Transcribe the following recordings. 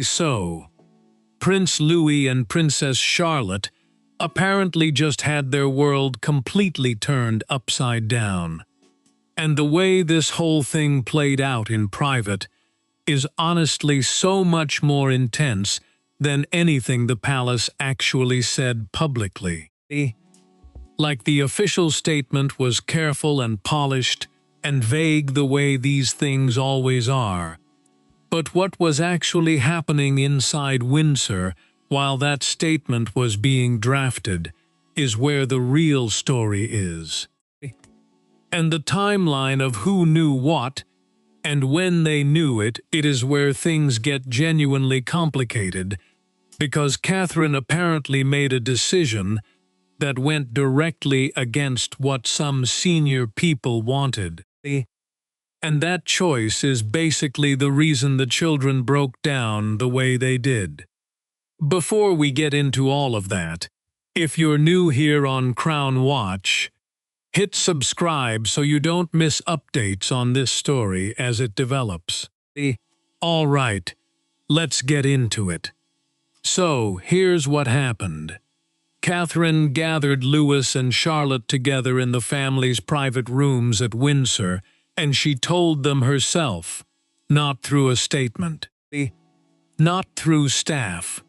So, Prince Louis and Princess Charlotte apparently just had their world completely turned upside down. And the way this whole thing played out in private is honestly so much more intense than anything the palace actually said publicly. Like the official statement was careful and polished and vague the way these things always are. But what was actually happening inside Windsor while that statement was being drafted is where the real story is. And the timeline of who knew what and when they knew it is where things get genuinely complicated, because Catherine apparently made a decision that went directly against what some senior people wanted. And that choice is basically the reason the children broke down the way they did. Before we get into all of that, if you're new here on Crown Watch, hit subscribe so you don't miss updates on this story as it develops. All right, let's get into it. So, here's what happened. Catherine gathered Louis and Charlotte together in the family's private rooms at Windsor, and she told them herself, not through a statement, not through staff,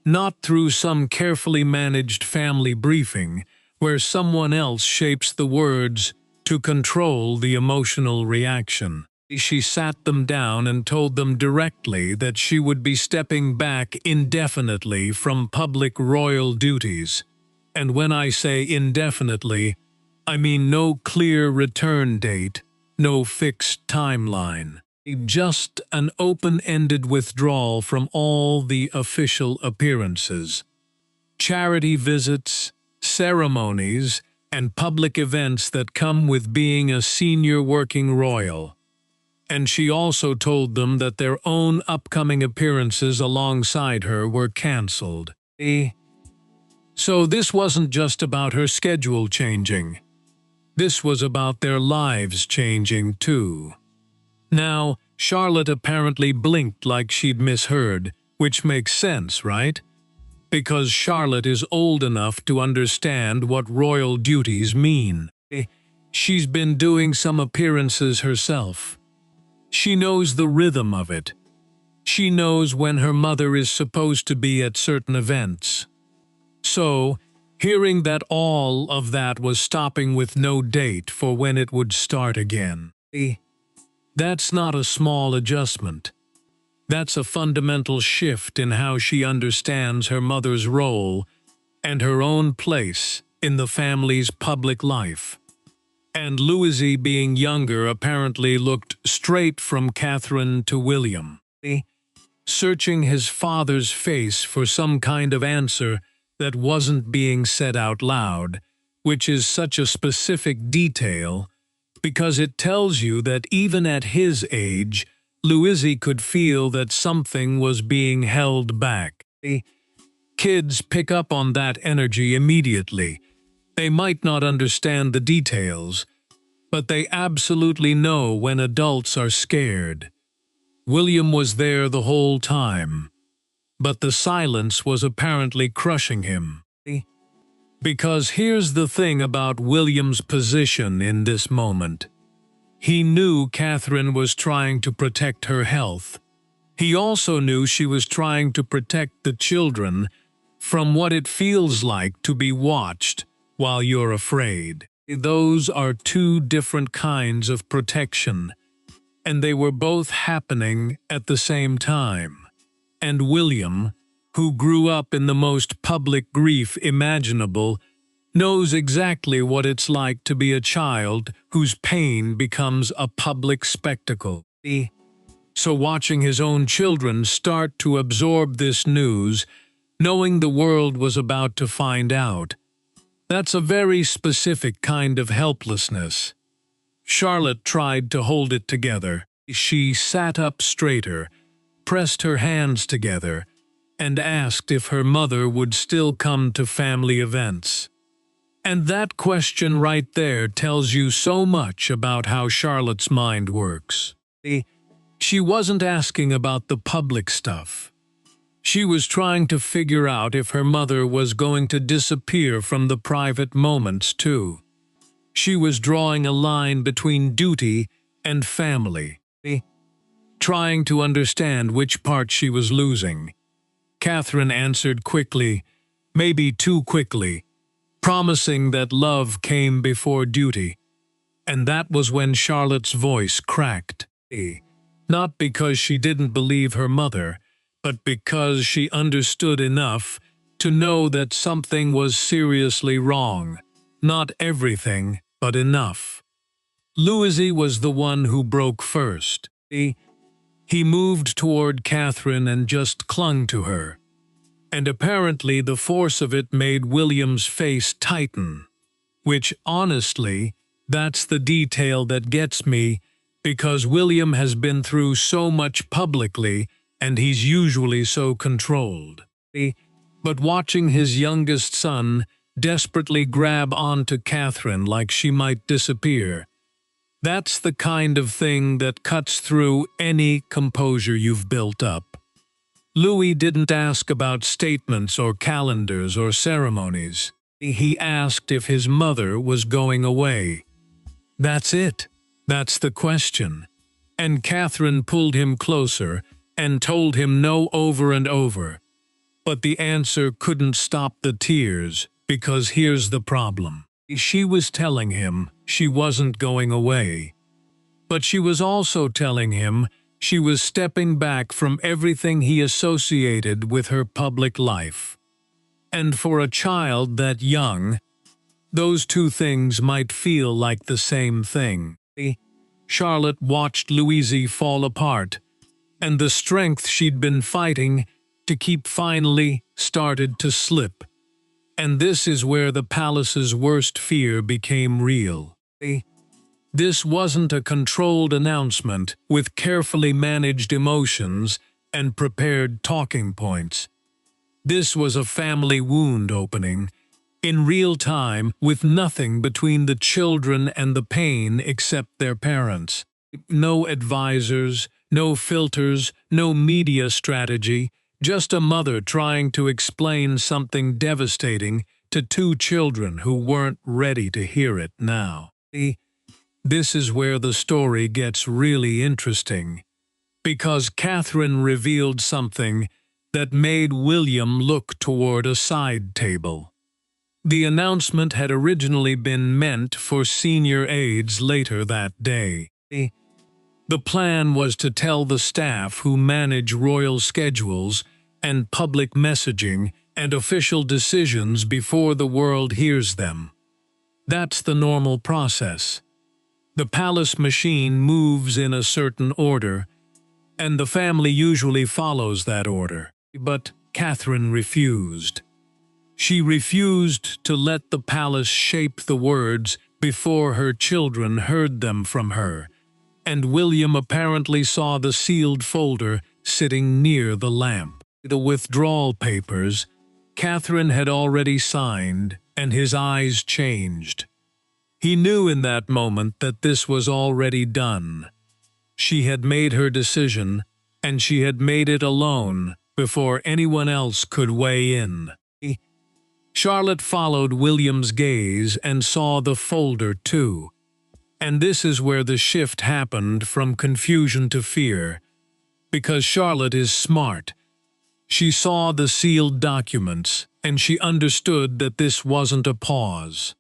not through some carefully managed family briefing where someone else shapes the words to control the emotional reaction. She sat them down and told them directly that she would be stepping back indefinitely from public royal duties. And when I say indefinitely, I mean no clear return date, no fixed timeline. Just an open-ended withdrawal from all the official appearances. Charity visits, ceremonies, and public events that come with being a senior working royal. And she also told them that their own upcoming appearances alongside her were cancelled. So this wasn't just about her schedule changing. This was about their lives changing too. Now, Charlotte apparently blinked like she'd misheard, which makes sense, right? Because Charlotte is old enough to understand what royal duties mean. She's been doing some appearances herself. She knows the rhythm of it. She knows when her mother is supposed to be at certain events. So, hearing that all of that was stopping with no date for when it would start again, that's not a small adjustment. That's a fundamental shift in how she understands her mother's role and her own place in the family's public life. And Louis, being younger, apparently looked straight from Catherine to William, searching his father's face for some kind of answer that wasn't being said out loud, which is such a specific detail because it tells you that even at his age, Louis could feel that something was being held back. Kids pick up on that energy immediately. They might not understand the details, but they absolutely know when adults are scared. William was there the whole time, but the silence was apparently crushing him. Because here's the thing about William's position in this moment. He knew Catherine was trying to protect her health. He also knew she was trying to protect the children from what it feels like to be watched while you're afraid. Those are two different kinds of protection, and they were both happening at the same time. And William, who grew up in the most public grief imaginable, knows exactly what it's like to be a child whose pain becomes a public spectacle. So watching his own children start to absorb this news, knowing the world was about to find out, that's a very specific kind of helplessness. Charlotte tried to hold it together. She sat up straighter, pressed her hands together, and asked if her mother would still come to family events. And that question right there tells you so much about how Charlotte's mind works. She wasn't asking about the public stuff. She was trying to figure out if her mother was going to disappear from the private moments too. She was drawing a line between duty and family, trying to understand which part she was losing. Catherine answered quickly, maybe too quickly, promising that love came before duty. And that was when Charlotte's voice cracked. Not because she didn't believe her mother, but because she understood enough to know that something was seriously wrong. Not everything, but enough. Louis was the one who broke first. He moved toward Catherine and just clung to her. And apparently the force of it made William's face tighten. Which, honestly, that's the detail that gets me, because William has been through so much publicly, and he's usually so controlled. But watching his youngest son desperately grab onto Catherine like she might disappear, that's the kind of thing that cuts through any composure you've built up. Louis didn't ask about statements or calendars or ceremonies. He asked if his mother was going away. That's it. That's the question. And Catherine pulled him closer and told him no over and over. But the answer couldn't stop the tears, because here's the problem. She was telling him she wasn't going away. But she was also telling him she was stepping back from everything he associated with her public life. And for a child that young, those two things might feel like the same thing. Charlotte watched Louise fall apart, and the strength she'd been fighting to keep finally started to slip. And this is where the palace's worst fear became real. This wasn't a controlled announcement with carefully managed emotions and prepared talking points. This was a family wound opening, in real time, with nothing between the children and the pain except their parents. No advisors, no filters, no media strategy, just a mother trying to explain something devastating to two children who weren't ready to hear it now. This is where the story gets really interesting, because Catherine revealed something that made William look toward a side table. The announcement had originally been meant for senior aides later that day. The plan was to tell the staff who manage royal schedules and public messaging and official decisions before the world hears them. That's the normal process. The palace machine moves in a certain order, and the family usually follows that order. But Catherine refused. She refused to let the palace shape the words before her children heard them from her, and William apparently saw the sealed folder sitting near the lamp. The withdrawal papers Catherine had already signed, and his eyes changed. He knew in that moment that this was already done. She had made her decision, and she had made it alone before anyone else could weigh in. Charlotte followed William's gaze and saw the folder too. And this is where the shift happened from confusion to fear. Because Charlotte is smart. She saw the sealed documents, and she understood that this wasn't a pause.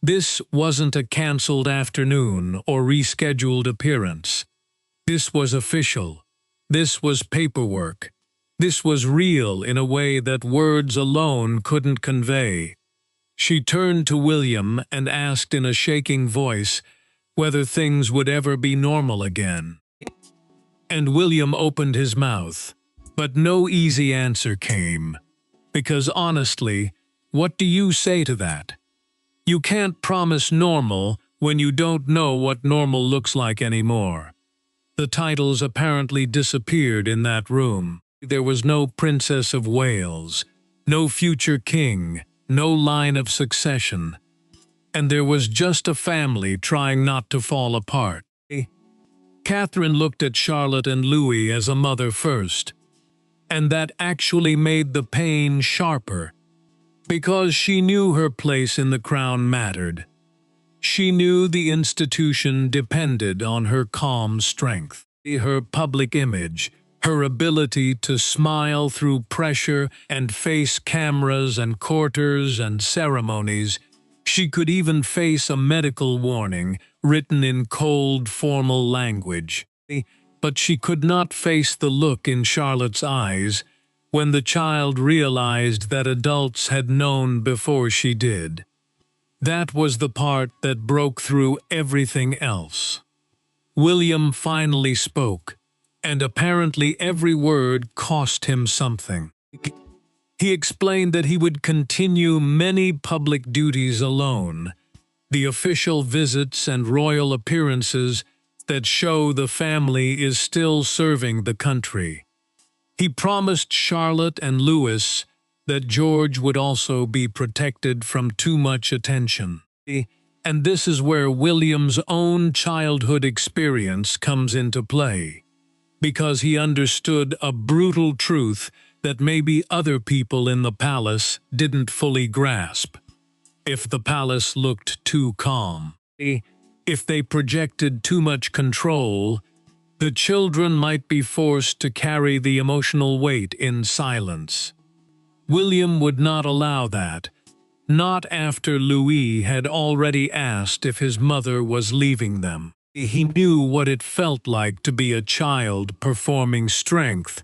This wasn't a cancelled afternoon or rescheduled appearance. This was official. This was paperwork. This was real in a way that words alone couldn't convey. She turned to William and asked in a shaking voice whether things would ever be normal again. And William opened his mouth, but no easy answer came. Because honestly, what do you say to that? You can't promise normal when you don't know what normal looks like anymore. The titles apparently disappeared in that room. There was no Princess of Wales, no future king, no line of succession. And there was just a family trying not to fall apart. Catherine looked at Charlotte and Louis as a mother first. and that actually made the pain sharper, because she knew her place in the crown mattered. She knew the institution depended on her calm strength, her public image, her ability to smile through pressure and face cameras and courtiers and ceremonies. She could even face a medical warning written in cold, formal language. But she could not face the look in Charlotte's eyes when the child realized that adults had known before she did. That was the part that broke through everything else. William finally spoke, and apparently every word cost him something. He explained that he would continue many public duties alone, the official visits and royal appearances that show the family is still serving the country. He promised Charlotte and Louis that George would also be protected from too much attention. And this is where William's own childhood experience comes into play, because he understood a brutal truth that maybe other people in the palace didn't fully grasp. If the palace looked too calm, if they projected too much control, the children might be forced to carry the emotional weight in silence. William would not allow that, not after Louis had already asked if his mother was leaving them. He knew what it felt like to be a child performing strength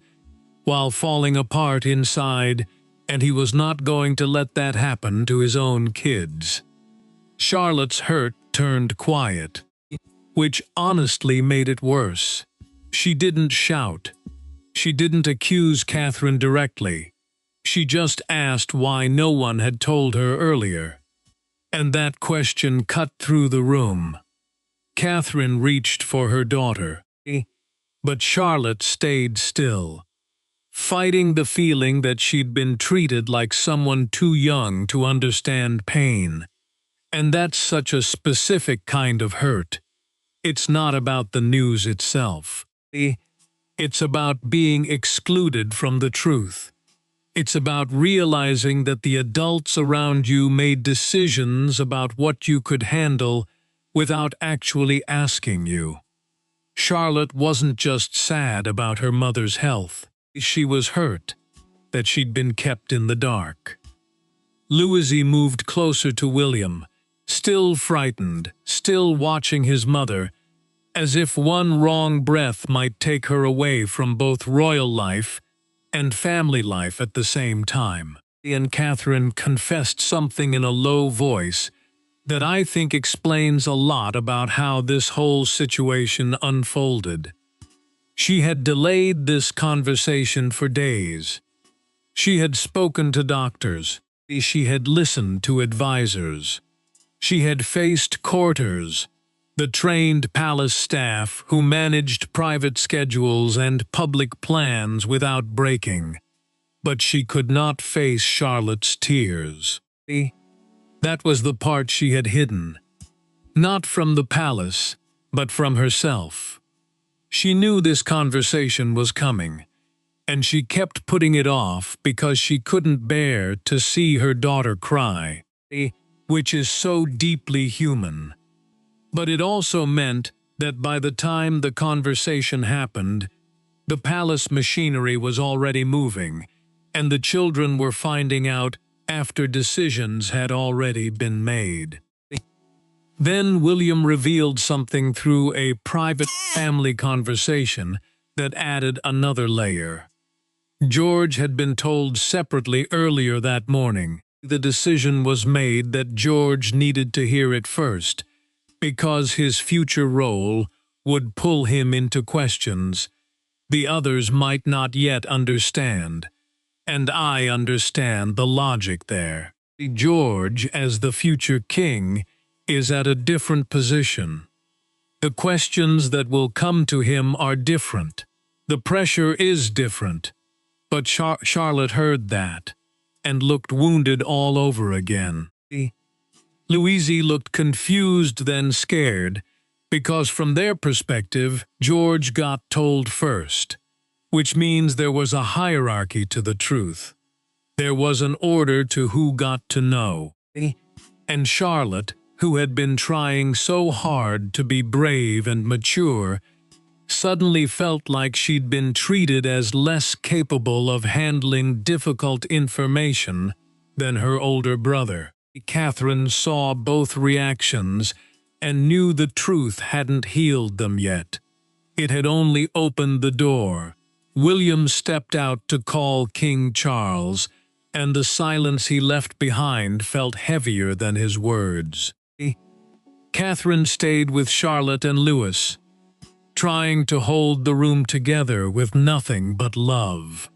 while falling apart inside, and he was not going to let that happen to his own kids. Charlotte's hurt turned quiet, which honestly made it worse. She didn't shout. She didn't accuse Catherine directly. She just asked why no one had told her earlier. And that question cut through the room. Catherine reached for her daughter, but Charlotte stayed still, fighting the feeling that she'd been treated like someone too young to understand pain. And that's such a specific kind of hurt. It's not about the news itself. It's about being excluded from the truth. It's about realizing that the adults around you made decisions about what you could handle without actually asking you. Charlotte wasn't just sad about her mother's health. She was hurt that she'd been kept in the dark. Louis moved closer to William, still frightened, still watching his mother, as if one wrong breath might take her away from both royal life and family life at the same time. And Catherine confessed something in a low voice that I think explains a lot about how this whole situation unfolded. She had delayed this conversation for days. She had spoken to doctors. She had listened to advisors. She had faced courtiers, the trained palace staff who managed private schedules and public plans without breaking. But she could not face Charlotte's tears. That was the part she had hidden, not from the palace, but from herself. She knew this conversation was coming, and she kept putting it off because she couldn't bear to see her daughter cry, which is so deeply human. But it also meant that by the time the conversation happened, the palace machinery was already moving, and the children were finding out after decisions had already been made. Then William revealed something through a private family conversation that added another layer. George had been told separately earlier that morning. The decision was made that George needed to hear it first, because his future role would pull him into questions the others might not yet understand. And I understand the logic there. George, as the future king, is at a different position. The questions that will come to him are different. The pressure is different. But Charlotte heard that and looked wounded all over again. Louise looked confused, then scared, because from their perspective, George got told first, which means there was a hierarchy to the truth. There was an order to who got to know. And Charlotte, who had been trying so hard to be brave and mature, suddenly felt like she'd been treated as less capable of handling difficult information than her older brother. Catherine saw both reactions and knew the truth hadn't healed them yet. It had only opened the door. William stepped out to call King Charles, and the silence he left behind felt heavier than his words. Catherine stayed with Charlotte and Louis, trying to hold the room together with nothing but love.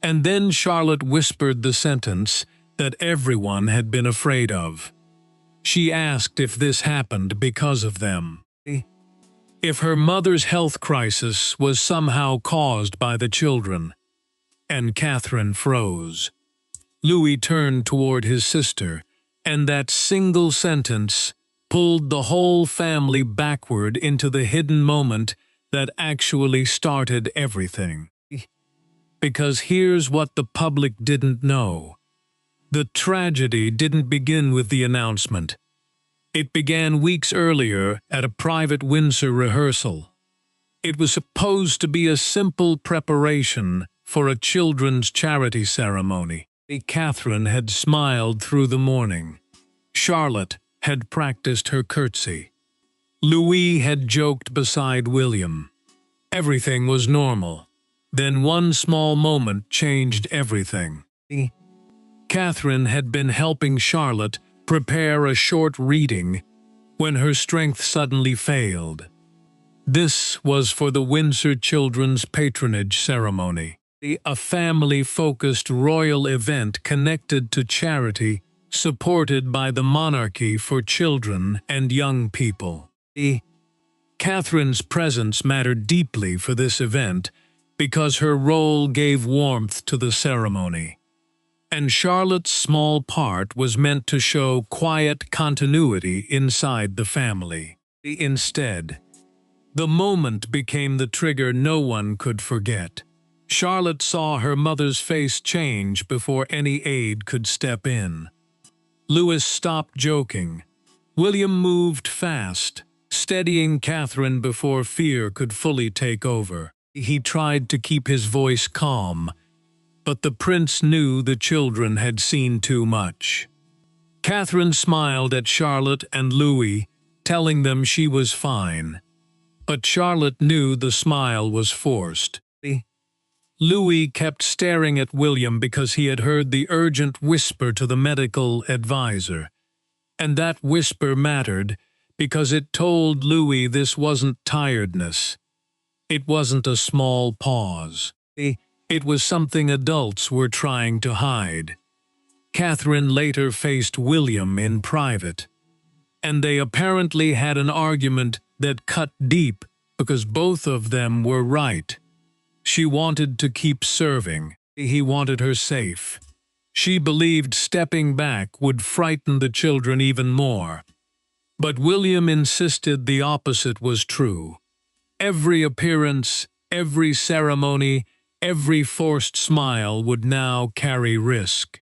And then Charlotte whispered the sentence that everyone had been afraid of. She asked if this happened because of them. If her mother's health crisis was somehow caused by the children. And Catherine froze. Louis turned toward his sister, and that single sentence pulled the whole family backward into the hidden moment that actually started everything. Because here's what the public didn't know. The tragedy didn't begin with the announcement. It began weeks earlier at a private Windsor rehearsal. It was supposed to be a simple preparation for a children's charity ceremony. Catherine had smiled through the morning. Charlotte had practiced her curtsy. Louis had joked beside William. Everything was normal. Then one small moment changed everything. Catherine had been helping Charlotte prepare a short reading when her strength suddenly failed. This was for the Windsor Children's Patronage Ceremony, a family-focused royal event connected to charity supported by the Monarchy for children and young people. Catherine's presence mattered deeply for this event because her role gave warmth to the ceremony. And Charlotte's small part was meant to show quiet continuity inside the family. Instead, the moment became the trigger no one could forget. Charlotte saw her mother's face change before any aide could step in. Louis stopped joking. William moved fast, steadying Catherine before fear could fully take over. He tried to keep his voice calm, but the prince knew the children had seen too much. Catherine smiled at Charlotte and Louis, telling them she was fine. But Charlotte knew the smile was forced. Louis kept staring at William because he had heard the urgent whisper to the medical advisor. And that whisper mattered because it told Louis this wasn't tiredness. It wasn't a small pause. It was something adults were trying to hide. Catherine later faced William in private, and they apparently had an argument that cut deep because both of them were right. She wanted to keep serving. He wanted her safe. She believed stepping back would frighten the children even more. But William insisted the opposite was true. Every appearance, every ceremony, every forced smile would now carry risk.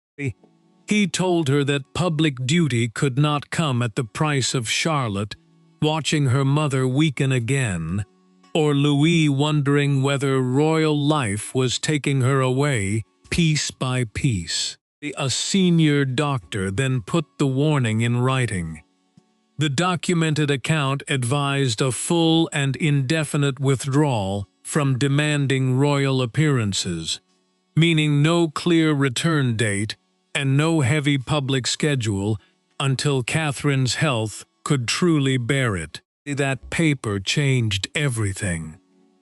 He told her that public duty could not come at the price of Charlotte watching her mother weaken again, or Louis wondering whether royal life was taking her away piece by piece. A senior doctor then put the warning in writing. The documented account advised a full and indefinite withdrawal from demanding royal appearances, meaning no clear return date and no heavy public schedule until Catherine's health could truly bear it. That paper changed everything.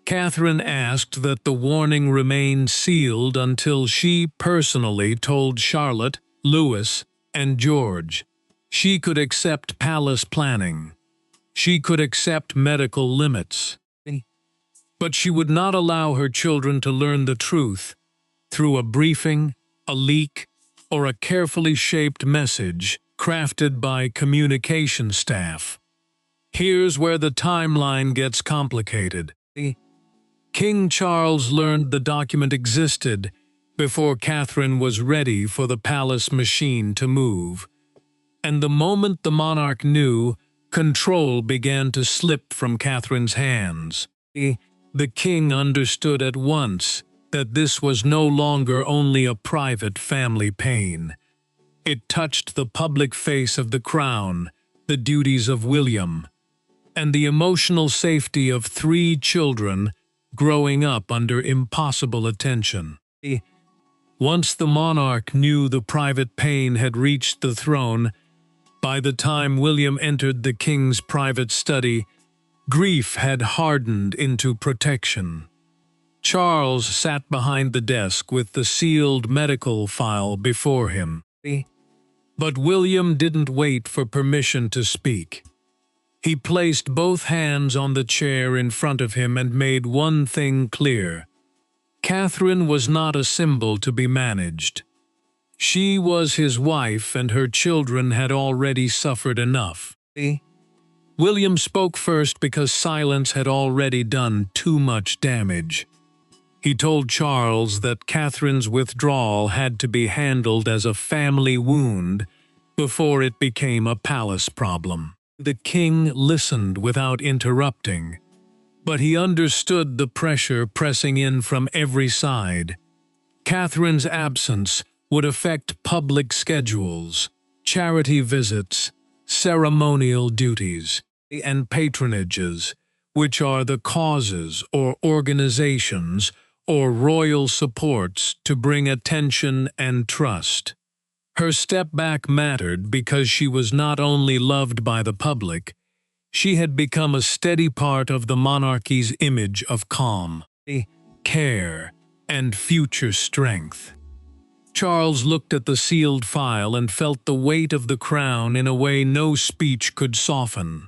Catherine asked that the warning remain sealed until she personally told Charlotte, Louis, and George. She could accept palace planning. She could accept medical limits. But she would not allow her children to learn the truth through a briefing, a leak, or a carefully shaped message crafted by communication staff. Here's where the timeline gets complicated. King Charles learned the document existed before Catherine was ready for the palace machine to move. And the moment the monarch knew, control began to slip from Catherine's hands. The king understood at once that this was no longer only a private family pain. It touched the public face of the crown, the duties of William, and the emotional safety of 3 children growing up under impossible attention. Once the monarch knew the private pain had reached the throne, by the time William entered the king's private study, grief had hardened into protection. Charles sat behind the desk with the sealed medical file before him. But William didn't wait for permission to speak. He placed both hands on the chair in front of him and made one thing clear. Catherine was not a symbol to be managed. She was his wife, and her children had already suffered enough. William spoke first because silence had already done too much damage. He told Charles that Catherine's withdrawal had to be handled as a family wound before it became a palace problem. The king listened without interrupting, but he understood the pressure pressing in from every side. Catherine's absence would affect public schedules, charity visits, ceremonial duties, and patronages, which are the causes or organizations or royal supports to bring attention and trust. Her step back mattered because she was not only loved by the public, she had become a steady part of the monarchy's image of calm, care, and future strength. Charles looked at the sealed file and felt the weight of the crown in a way no speech could soften.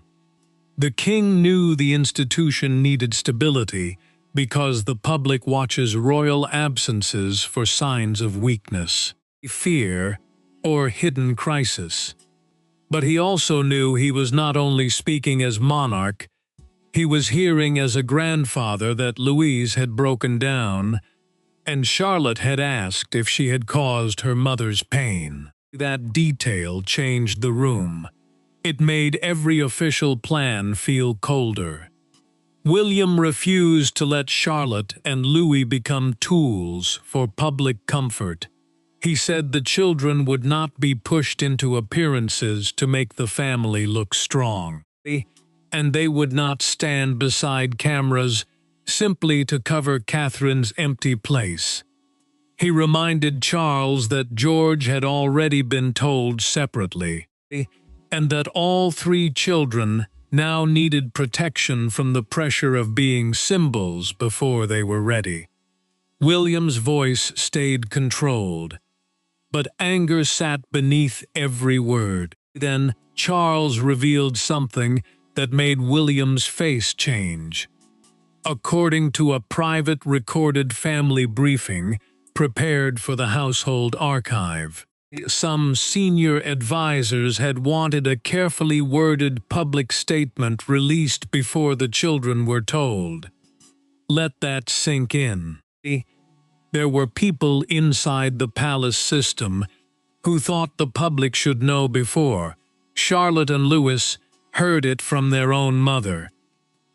The king knew the institution needed stability because the public watches royal absences for signs of weakness, fear, or hidden crisis. But he also knew he was not only speaking as monarch, he was hearing as a grandfather that Louise had broken down, and Charlotte had asked if she had caused her mother's pain. That detail changed the room. It made every official plan feel colder. William refused to let Charlotte and Louis become tools for public comfort. He said the children would not be pushed into appearances to make the family look strong, and they would not stand beside cameras simply to cover Catherine's empty place. He reminded Charles that George had already been told separately, and that all 3 children now needed protection from the pressure of being symbols before they were ready. William's voice stayed controlled, but anger sat beneath every word. Then Charles revealed something that made William's face change. According to a private recorded family briefing prepared for the household archive, some senior advisors had wanted a carefully worded public statement released before the children were told. Let that sink in. There were people inside the palace system who thought the public should know before. Charlotte and Louis heard it from their own mother.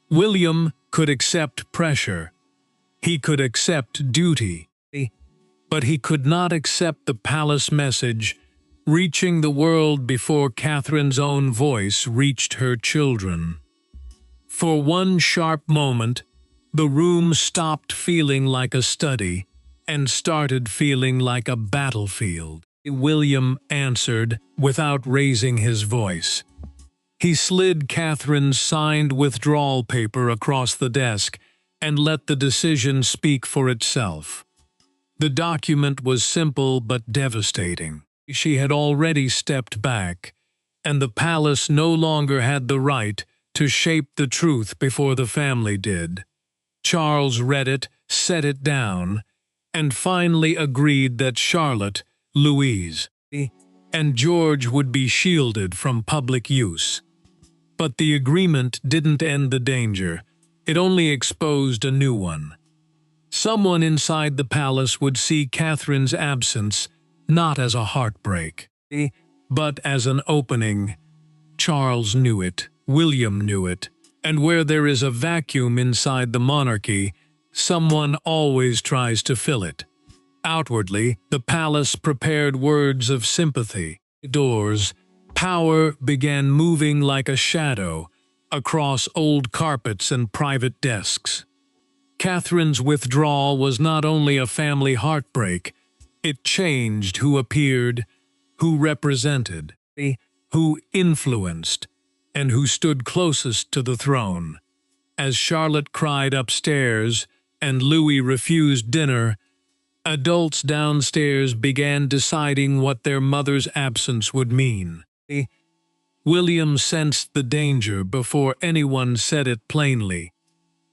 William could accept pressure. He could accept duty. But he could not accept the palace message reaching the world before Catherine's own voice reached her children. For one sharp moment, the room stopped feeling like a study and started feeling like a battlefield. William answered without raising his voice. He slid Catherine's signed withdrawal paper across the desk and let the decision speak for itself. The document was simple but devastating. She had already stepped back, and the palace no longer had the right to shape the truth before the family did. Charles read it, set it down, and finally agreed that Charlotte, Louise, and George would be shielded from public use. But the agreement didn't end the danger. It only exposed a new one. Someone inside the palace would see Catherine's absence not as a heartbreak, but as an opening. Charles knew it, William knew it, and where there is a vacuum inside the monarchy, someone always tries to fill it. Outwardly, the palace prepared words of sympathy. Doors, power began moving like a shadow across old carpets and private desks. Catherine's withdrawal was not only a family heartbreak, it changed who appeared, who represented, who influenced, and who stood closest to the throne. As Charlotte cried upstairs and Louis refused dinner, adults downstairs began deciding what their mother's absence would mean. William sensed the danger before anyone said it plainly.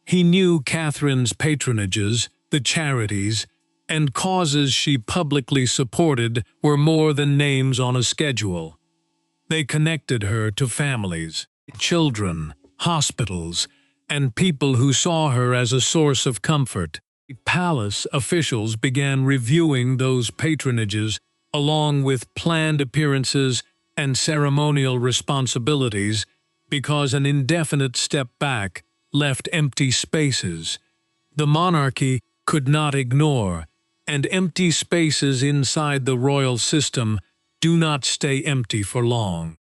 He knew Catherine's patronages, the charities, and causes she publicly supported were more than names on a schedule. They connected her to families, children, hospitals, and people who saw her as a source of comfort. Palace officials began reviewing those patronages along with planned appearances and ceremonial responsibilities because an indefinite step back left empty spaces. The monarchy could not ignore, and empty spaces inside the royal system do not stay empty for long.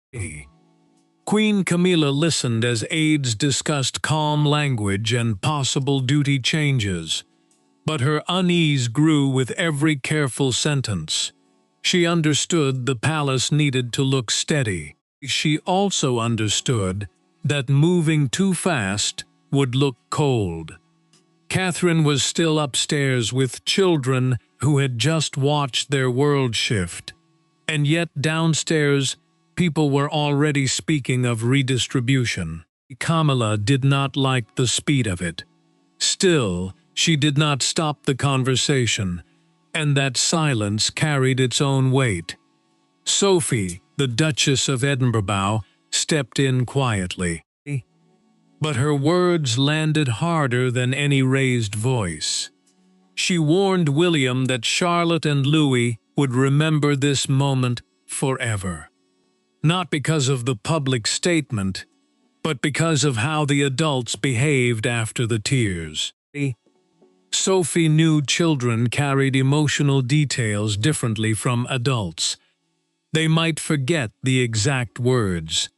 Queen Camilla listened as aides discussed calm language and possible duty changes, but her unease grew with every careful sentence. She understood the palace needed to look steady. She also understood that moving too fast would look cold. Catherine was still upstairs with children who had just watched their world shift, and yet downstairs people were already speaking of redistribution. Camilla did not like the speed of it. Still, she did not stop the conversation, and that silence carried its own weight. Sophie, the Duchess of Edinburgh, stepped in quietly. But her words landed harder than any raised voice. She warned William that Charlotte and Louis would remember this moment forever. Not because of the public statement, but because of how the adults behaved after the tears. Sophie knew children carried emotional details differently from adults. They might forget the exact words.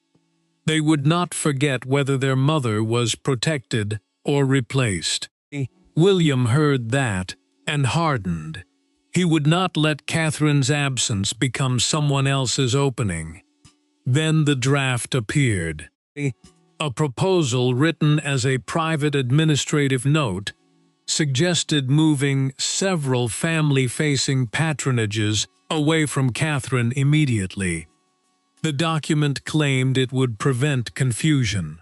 They would not forget whether their mother was protected or replaced. William heard that and hardened. He would not let Catherine's absence become someone else's opening. Then the draft appeared. A proposal written as a private administrative note suggested moving several family-facing patronages away from Catherine immediately. The document claimed it would prevent confusion.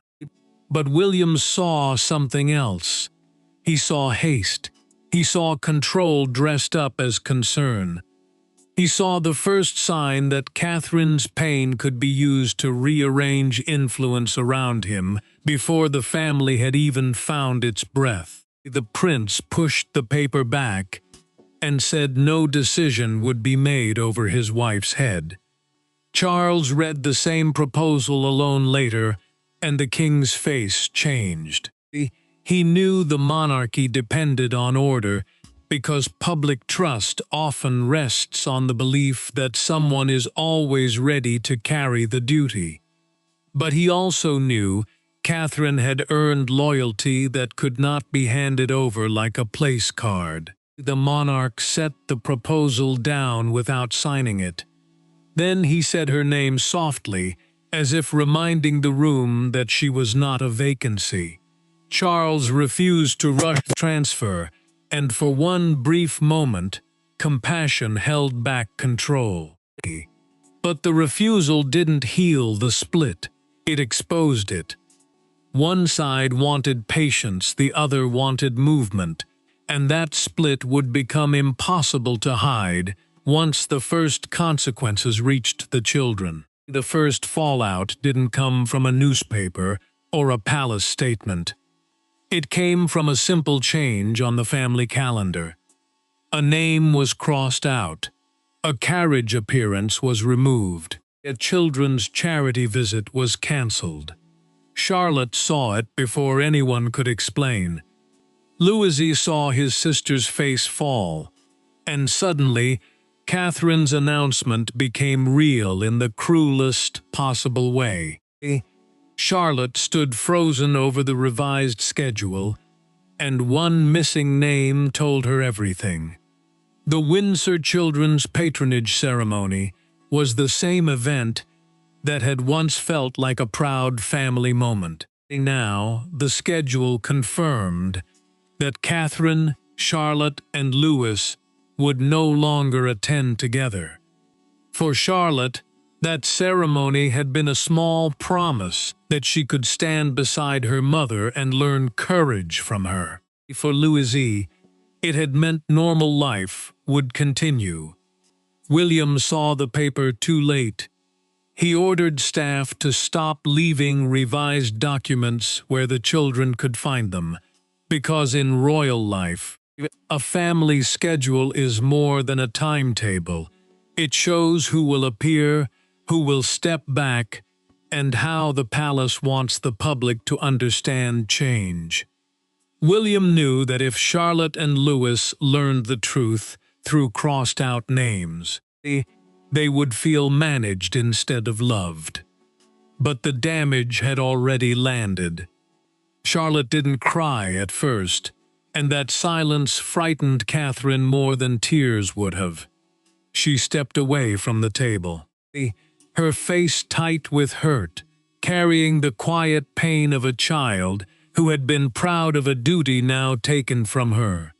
But William saw something else. He saw haste. He saw control dressed up as concern. He saw the first sign that Catherine's pain could be used to rearrange influence around him before the family had even found its breath. The prince pushed the paper back and said no decision would be made over his wife's head. Charles read the same proposal alone later, and the king's face changed. He knew the monarchy depended on order because public trust often rests on the belief that someone is always ready to carry the duty. But he also knew Catherine had earned loyalty that could not be handed over like a place card. The monarch set the proposal down without signing it. Then he said her name softly, as if reminding the room that she was not a vacancy. Charles refused to rush the transfer, and for one brief moment, compassion held back control. But the refusal didn't heal the split, it exposed it. One side wanted patience, the other wanted movement, and that split would become impossible to hide once the first consequences reached the children. The first fallout didn't come from a newspaper or a palace statement. It came from a simple change on the family calendar. A name was crossed out. A carriage appearance was removed. A children's charity visit was cancelled. Charlotte saw it before anyone could explain. Louisy saw his sister's face fall, and suddenly, Catherine's announcement became real in the cruelest possible way. Charlotte stood frozen over the revised schedule, and one missing name told her everything. The Windsor Children's Patronage Ceremony was the same event that had once felt like a proud family moment. Now, the schedule confirmed that Catherine, Charlotte, and Louis would no longer attend together. For Charlotte, that ceremony had been a small promise that she could stand beside her mother and learn courage from her. For Louisy, it had meant normal life would continue. William saw the paper too late. He ordered staff to stop leaving revised documents where the children could find them, because in royal life, a family schedule is more than a timetable. It shows who will appear, who will step back, and how the palace wants the public to understand change. William knew that if Charlotte and Louis learned the truth through crossed-out names, they would feel managed instead of loved. But the damage had already landed. Charlotte didn't cry at first, and that silence frightened Catherine more than tears would have. She stepped away from the table, her face tight with hurt, carrying the quiet pain of a child who had been proud of a duty now taken from her.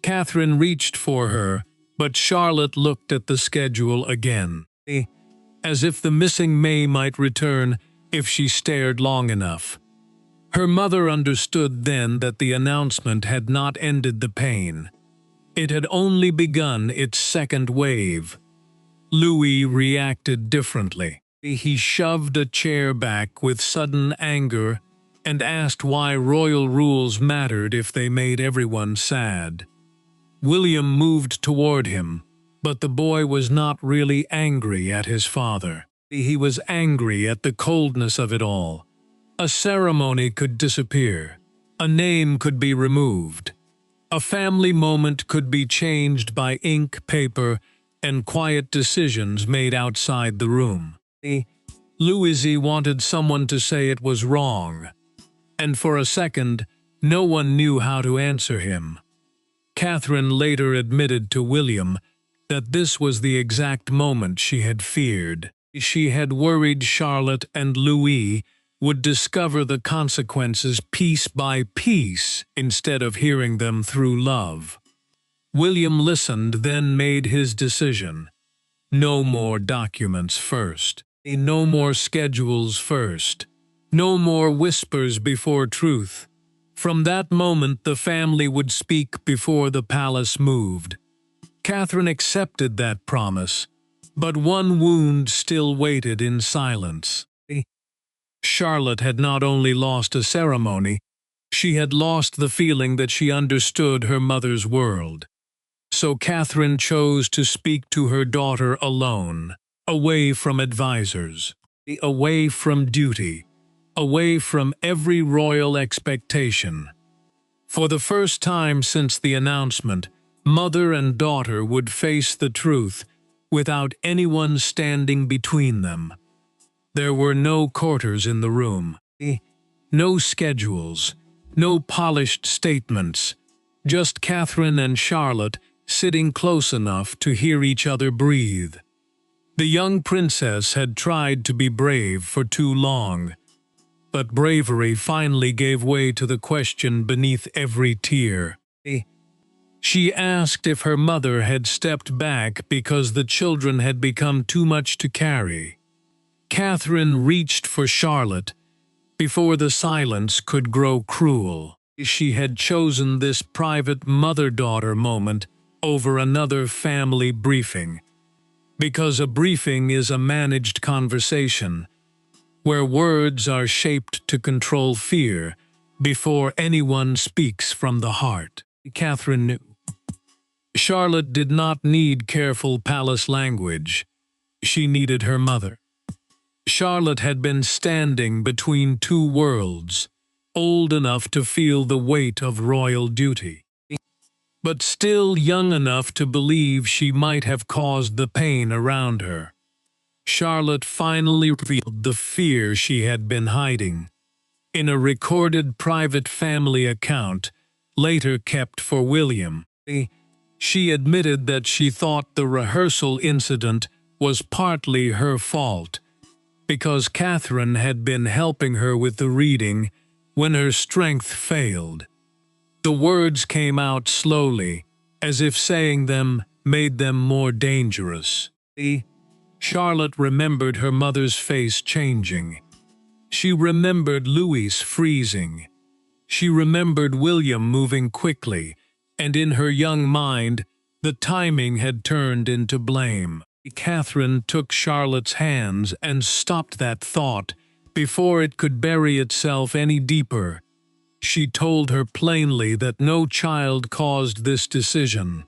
Catherine reached for her, but Charlotte looked at the schedule again, as if the missing May might return if she stared long enough. Her mother understood then that the announcement had not ended the pain. It had only begun its second wave. Louis reacted differently. He shoved a chair back with sudden anger and asked why royal rules mattered if they made everyone sad. William moved toward him, but the boy was not really angry at his father. He was angry at the coldness of it all. A ceremony could disappear. A name could be removed. A family moment could be changed by ink, paper, and quiet decisions made outside the room. Louisy wanted someone to say it was wrong, and for a second, no one knew how to answer him. Catherine later admitted to William that this was the exact moment she had feared. She had worried Charlotte and Louis would discover the consequences piece by piece instead of hearing them through love. William listened, then made his decision. No more documents first. No more schedules first. No more whispers before truth. From that moment, the family would speak before the palace moved. Catherine accepted that promise, but one wound still waited in silence. Charlotte had not only lost a ceremony, she had lost the feeling that she understood her mother's world. So Catherine chose to speak to her daughter alone, away from advisors, away from duty, away from every royal expectation. For the first time since the announcement, mother and daughter would face the truth without anyone standing between them. There were no courtiers in the room, no schedules, no polished statements, just Catherine and Charlotte sitting close enough to hear each other breathe. The young princess had tried to be brave for too long, but bravery finally gave way to the question beneath every tear. She asked if her mother had stepped back because the children had become too much to carry. Catherine reached for Charlotte before the silence could grow cruel. She had chosen this private mother-daughter moment over another family briefing, because a briefing is a managed conversation where words are shaped to control fear, before anyone speaks from the heart. Catherine knew. Charlotte did not need careful palace language. She needed her mother. Charlotte had been standing between two worlds, old enough to feel the weight of royal duty, but still young enough to believe she might have caused the pain around her. Charlotte finally revealed the fear she had been hiding. In a recorded private family account, later kept for William, she admitted that she thought the rehearsal incident was partly her fault, because Catherine had been helping her with the reading when her strength failed. The words came out slowly, as if saying them made them more dangerous. Charlotte remembered her mother's face changing. She remembered Louis freezing. She remembered William moving quickly, and in her young mind, the timing had turned into blame. Catherine took Charlotte's hands and stopped that thought before it could bury itself any deeper. She told her plainly that no child caused this decision.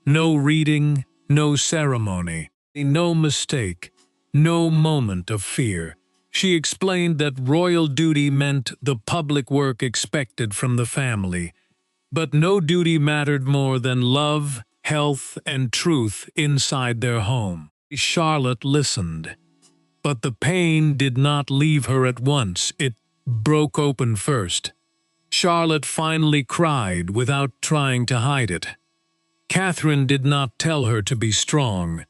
No reading, no ceremony, no mistake, no moment of fear. She explained that royal duty meant the public work expected from the family, but no duty mattered more than love, health, and truth inside their home. Charlotte listened, but the pain did not leave her at once. It broke open first. Charlotte finally cried without trying to hide it. Catherine did not tell her to be strong.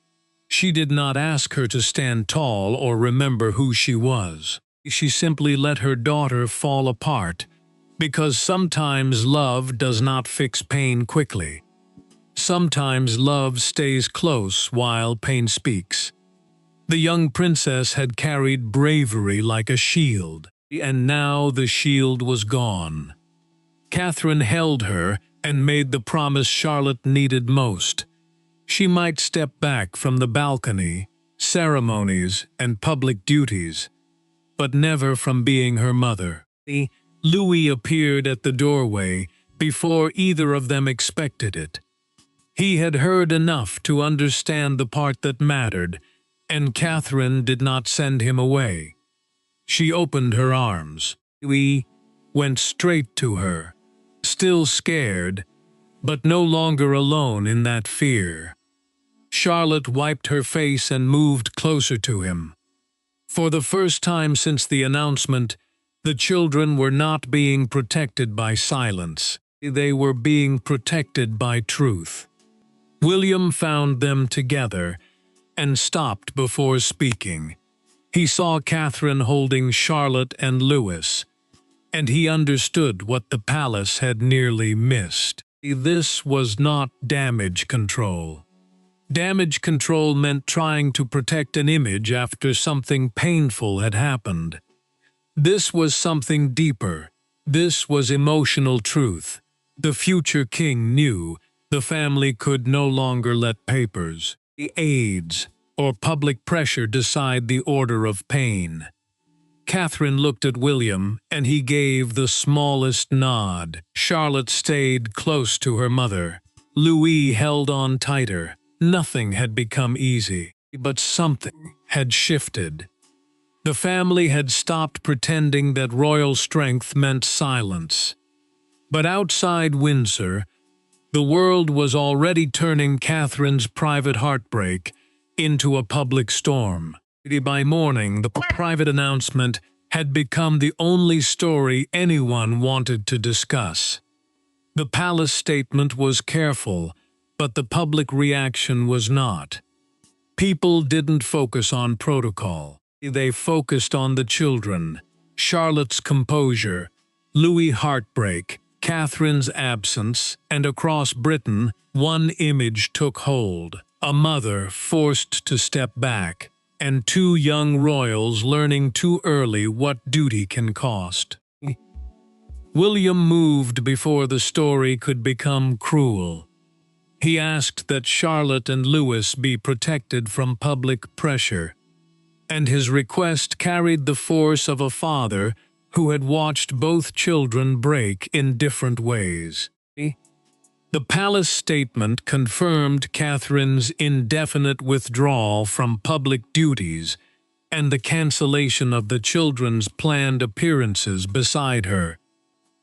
She did not ask her to stand tall or remember who she was. She simply let her daughter fall apart, because sometimes love does not fix pain quickly. Sometimes love stays close while pain speaks. The young princess had carried bravery like a shield, and now the shield was gone. Catherine held her and made the promise Charlotte needed most. She might step back from the balcony, ceremonies, and public duties, but never from being her mother. Louis appeared at the doorway before either of them expected it. He had heard enough to understand the part that mattered, and Catherine did not send him away. She opened her arms. Louis went straight to her, still scared, but no longer alone in that fear. Charlotte wiped her face and moved closer to him. For the first time since the announcement, the children were not being protected by silence. They were being protected by truth. William found them together and stopped before speaking. He saw Catherine holding Charlotte and Louis, and he understood what the palace had nearly missed. This was not damage control. Damage control meant trying to protect an image after something painful had happened. This was something deeper. This was emotional truth. The future king knew the family could no longer let papers, aids, or public pressure decide the order of pain. Catherine looked at William, and he gave the smallest nod. Charlotte stayed close to her mother. Louis held on tighter. Nothing had become easy, but something had shifted. The family had stopped pretending that royal strength meant silence. But outside Windsor, the world was already turning Catherine's private heartbreak into a public storm. By morning, the private announcement had become the only story anyone wanted to discuss. The palace statement was careful, but the public reaction was not. People didn't focus on protocol. They focused on the children, Charlotte's composure, Louis' heartbreak, Catherine's absence, and across Britain, one image took hold: a mother forced to step back, and two young royals learning too early what duty can cost. William moved before the story could become cruel. He asked that Charlotte and Louis be protected from public pressure, and his request carried the force of a father who had watched both children break in different ways. The palace statement confirmed Catherine's indefinite withdrawal from public duties and the cancellation of the children's planned appearances beside her.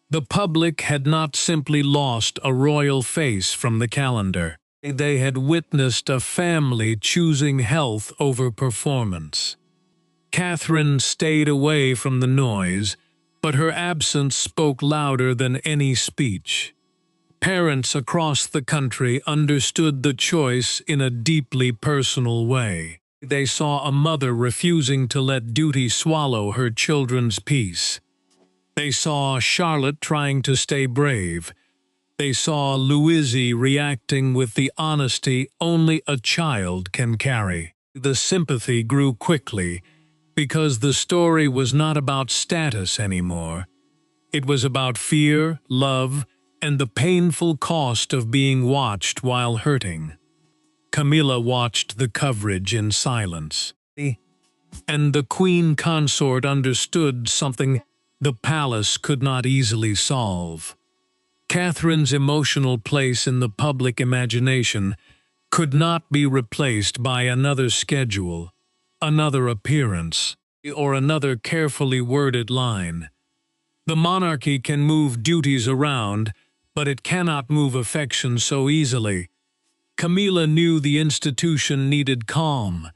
The public had not simply lost a royal face from the calendar. They had witnessed a family choosing health over performance. Catherine stayed away from the noise, but her absence spoke louder than any speech. Parents across the country understood the choice in a deeply personal way. They saw a mother refusing to let duty swallow her children's peace. They saw Charlotte trying to stay brave. They saw Louise reacting with the honesty only a child can carry. The sympathy grew quickly because the story was not about status anymore. It was about fear, love, and the painful cost of being watched while hurting. Camilla watched the coverage in silence. And the queen consort understood something the palace could not easily solve. Catherine's emotional place in the public imagination could not be replaced by another schedule, another appearance, or another carefully worded line. The monarchy can move duties around, but it cannot move affection so easily. Camilla knew the institution needed calm,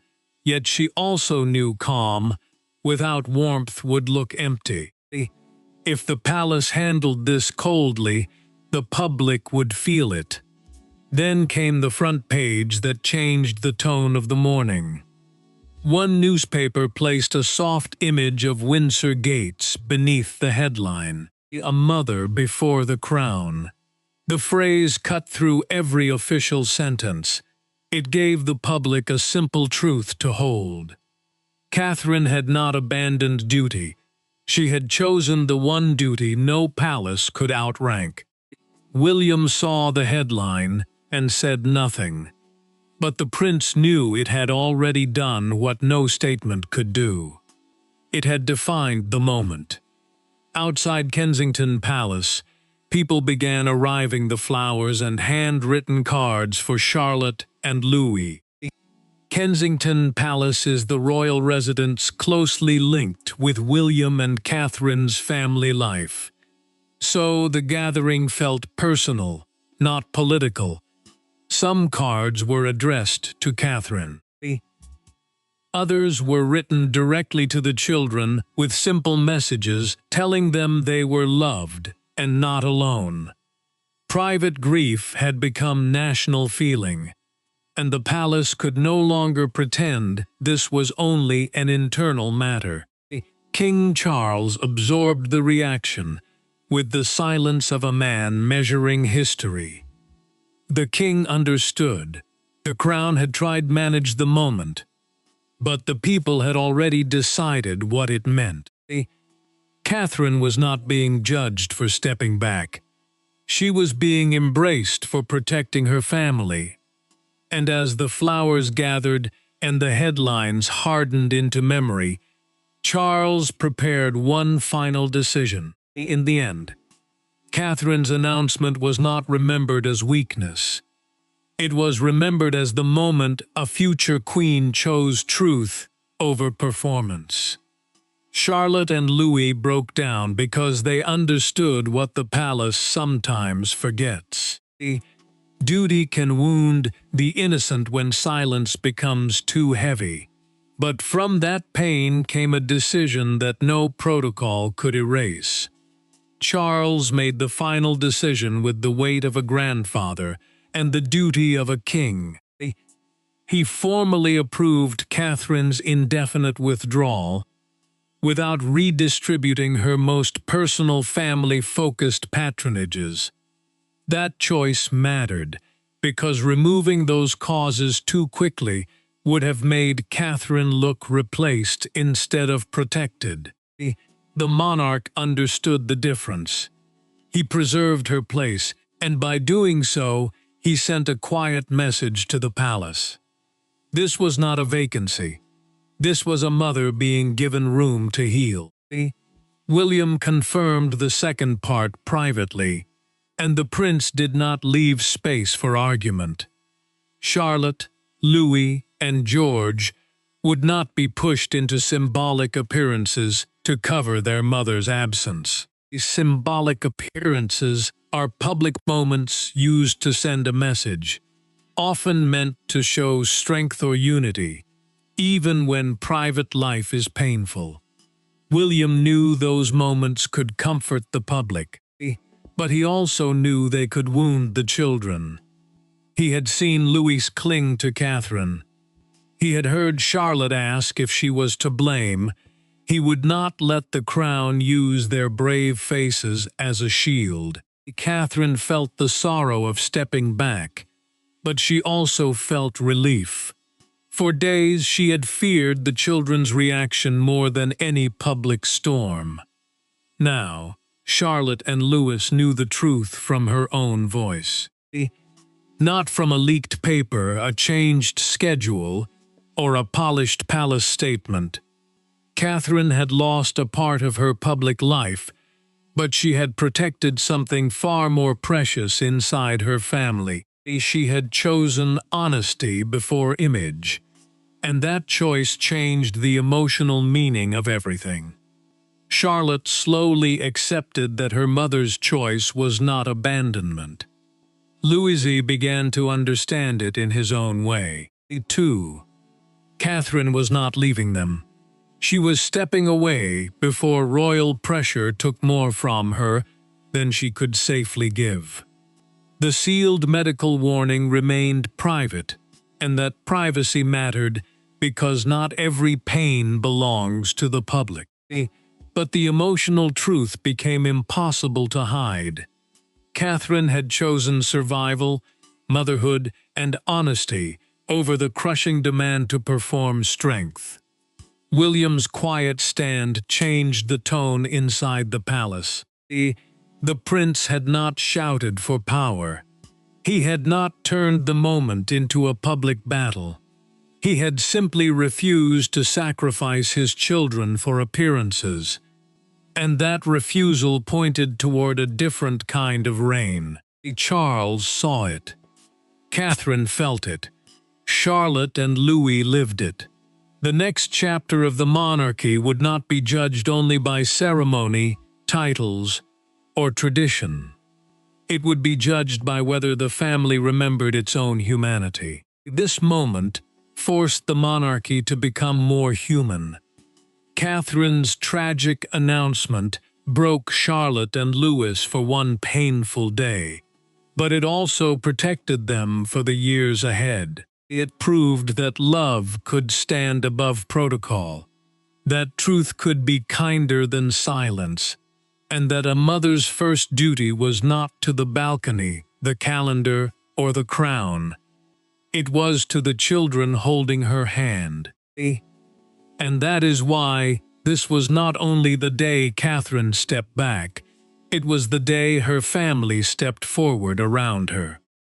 yet she also knew calm without warmth would look empty. If the palace handled this coldly, the public would feel it. Then came the front page that changed the tone of the morning. One newspaper placed a soft image of Windsor gates beneath the headline, "A mother before the crown." The phrase cut through every official sentence. It gave the public a simple truth to hold. Catherine had not abandoned duty. She had chosen the one duty no palace could outrank. William saw the headline and said nothing, but the prince knew it had already done what no statement could do. It had defined the moment. Outside Kensington Palace, people began arriving the flowers and handwritten cards for Charlotte and Louis. Kensington Palace is the royal residence closely linked with William and Catherine's family life. So the gathering felt personal, not political. Some cards were addressed to Catherine. Others were written directly to the children with simple messages telling them they were loved and not alone. Private grief had become national feeling, and the palace could no longer pretend this was only an internal matter. King Charles absorbed the reaction with the silence of a man measuring history. The king understood. The crown had tried to manage the moment, but the people had already decided what it meant. Catherine was not being judged for stepping back. She was being embraced for protecting her family. And as the flowers gathered and the headlines hardened into memory, Charles prepared one final decision. In the end, Catherine's announcement was not remembered as weakness. It was remembered as the moment a future queen chose truth over performance. Charlotte and Louis broke down because they understood what the palace sometimes forgets. Duty can wound the innocent when silence becomes too heavy. But from that pain came a decision that no protocol could erase. Charles made the final decision with the weight of a grandfather and the duty of a king. He formally approved Catherine's indefinite withdrawal without redistributing her most personal family-focused patronages. That choice mattered, because removing those causes too quickly would have made Catherine look replaced instead of protected. The monarch understood the difference. He preserved her place, and by doing so, he sent a quiet message to the palace. This was not a vacancy. This was a mother being given room to heal. William confirmed the second part privately, and the prince did not leave space for argument. Charlotte, Louis, and George would not be pushed into symbolic appearances to cover their mother's absence. These symbolic appearances are public moments used to send a message, often meant to show strength or unity, even when private life is painful. William knew those moments could comfort the public, but he also knew they could wound the children. He had seen Louis cling to Catherine. He had heard Charlotte ask if she was to blame. He would not let the crown use their brave faces as a shield. Catherine felt the sorrow of stepping back, but she also felt relief. For days she had feared the children's reaction more than any public storm. Now, Charlotte and Louis knew the truth from her own voice. Not from a leaked paper, a changed schedule, or a polished palace statement. Catherine had lost a part of her public life, but she had protected something far more precious inside her family. She had chosen honesty before image, and that choice changed the emotional meaning of everything. Charlotte slowly accepted that her mother's choice was not abandonment. Louis began to understand it in his own way, too. Catherine was not leaving them. She was stepping away before royal pressure took more from her than she could safely give. The sealed medical warning remained private, and that privacy mattered because not every pain belongs to the public. But the emotional truth became impossible to hide. Catherine had chosen survival, motherhood, and honesty over the crushing demand to perform strength. William's quiet stand changed the tone inside the palace. The prince had not shouted for power. He had not turned the moment into a public battle. He had simply refused to sacrifice his children for appearances. And that refusal pointed toward a different kind of reign. Charles saw it. Catherine felt it. Charlotte and Louis lived it. The next chapter of the monarchy would not be judged only by ceremony, titles, or tradition. It would be judged by whether the family remembered its own humanity. This moment forced the monarchy to become more human. Catherine's tragic announcement broke Charlotte and Louis for one painful day, but it also protected them for the years ahead. It proved that love could stand above protocol, that truth could be kinder than silence, and that a mother's first duty was not to the balcony, the calendar, or the crown. It was to the children holding her hand. And that is why this was not only the day Catherine stepped back, it was the day her family stepped forward around her.